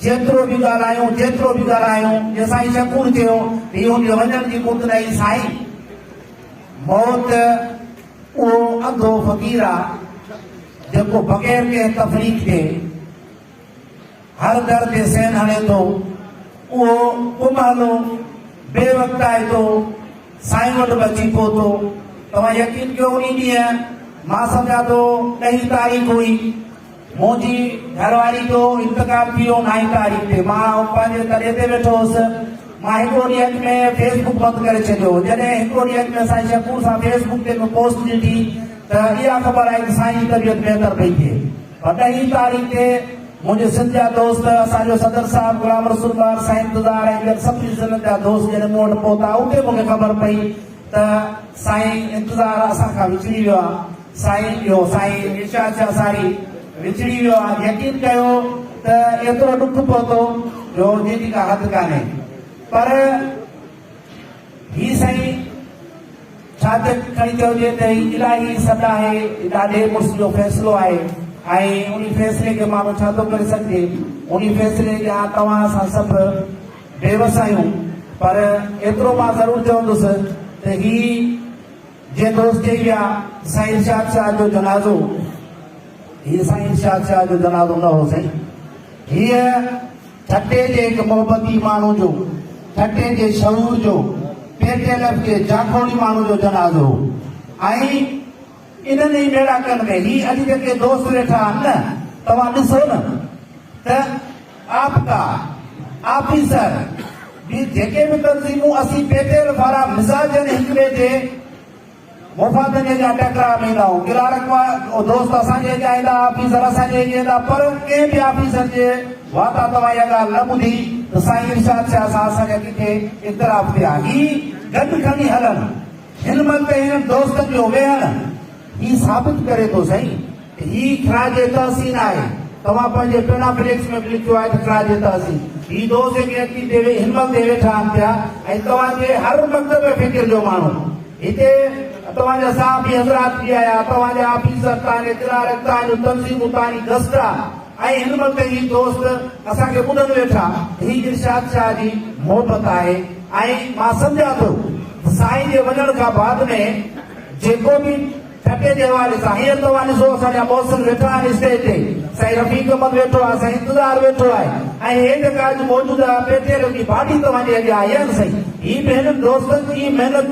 जेतिरो बि ॻाल्हायूं जे साईं शकूर थियो इहो वञण जी कुट नहीं साईं मौत उहो अंधो फ़क़ीर आहे जेको बग़ैर कंहिं तफ़रीक़ के हर दर ते सेन हणे थो उहो कुमहलो बेवक़्तु आहे थो साईं वटि बि अची पहुतो तव्हां यकीन कयो उन ॾींहुं मां सम्झां थो 10 तारीख़ हुई मुंहिंजी घरवारी जो इंतकाल थी वियो 9 तारीख़ ते मां पंहिंजे तॾहिं ते वेठो हुउसि मां हिकिड़ो ॾींहुं अॻु में फेसबुक बंदि करे छॾियो जॾहिं हिकिड़ो ॾींहुं अॻु में साईं शकूर सां फेसबुक ते पोस्ट ॾिठी त इहा ख़बर आहे त साईं जी तबियत बहितर पई थिए पर 10 तारीख़ ते मुंहिंजे सिंध जा दोस्त असांजो सदर साहिबु गुलाम रसूलुल्लाह साईं इंतज़ार ऐं सभिनी ज़िलनि जा दोस्त जॾहिं मूं वटि पहुता उते मूंखे ख़बर पई त साईं इंतज़ार असां खां विछड़ी वियो आहे साईं इरशाद शाह सारी विछड़ी वियो आहे यकीन कयो त एतिरो ॾुख पहुतो जो जंहिंजी का हद कान्हे पर ही साईं छा त खणी चइजे त ही इलाही सॾा आहे ॾाढे मुड़ुस जो फ़ैसिलो आहे ऐं उन फ़ैसिले खे माण्हू छा थो करे सघे उन फ़ैसिले जा तव्हां असां सभु बेवस आहियूं पर एतिरो मां ज़रूरु चवंदुसि त ही जे दोस्त चई विया साईं इरशाद शाह जो जनाज़ो हीअ साईं इरशाद शाह जो जनाज़ो न हो साईं हीअ ठटे जे हिकु मोहबती माण्हू जो ठटे जे शऊर जो पेटेलफ जे जाखोड़ी माण्हू जो जनाज़ो ऐं इन्हनि ई मेड़ाकनि में ही अॼु जेके दोस्त वेठा आहिनि न तव्हां ॾिसो न त आपका ऑफिसर बि जेके बि तंज़ीमूं असीं पेटेल वारा मिज़ाज आहिनि हिक ॿिए जे मुफ़ादनि जा टकरा में ईंदा आहियूं गिलारक दोस्त असांजे अॻियां ईंदा ऑफिसर असांजे अॻियां ईंदा पर कंहिं बि ऑफिसर जे वाता तव्हां इहा ॻाल्हि न ॿुधी त साईं इरशाद शाह सां असांजा किथे इख़्तिलाफ़ थिया ही गॾु खणी हलनि हिन महिल त हिन दोस्तनि जो वेहण ही साबित करे थो साईं ही ख़राज तहसीन आहे तव्हां पंहिंजे पेनाफ्लेक्स में बि लिखियो आहे त ख़राज तहसीन ही दोस्त जेके हिन महिल ते वेठा आहिनि पिया ऐं तव्हांजे हर मकतब फ़िक्र जो माण्हू हिते तव्हांजा साहबी हज़रात बि आया तव्हांजा ऑफिसर तव्हांजे क्लार्क तव्हांजो तंज़ीमूं तव्हांजी दस्ता ऐं हिन महिल ते ही दोस्त असांखे ॿुधनि वेठा ही इरशाद शाह जी मोहबत आहे ऐं मां सम्झां थो साईं जे वञण खां बाद में जेको बि ठटे जे हवाले सां हींअर तव्हां ॾिसो असांजा मौसम वेठा आहिनि स्टेज ते साईं रफ़ीक अहमद वेठो आहे साईं इंतज़ार वेठो आहे ऐं हे जेका अॼु मौजूदु आहे पेटेल जी भाॼी तव्हांजे अॻियां आई आहे न साईं ही बि हिननि दोस्तनि जी महिनत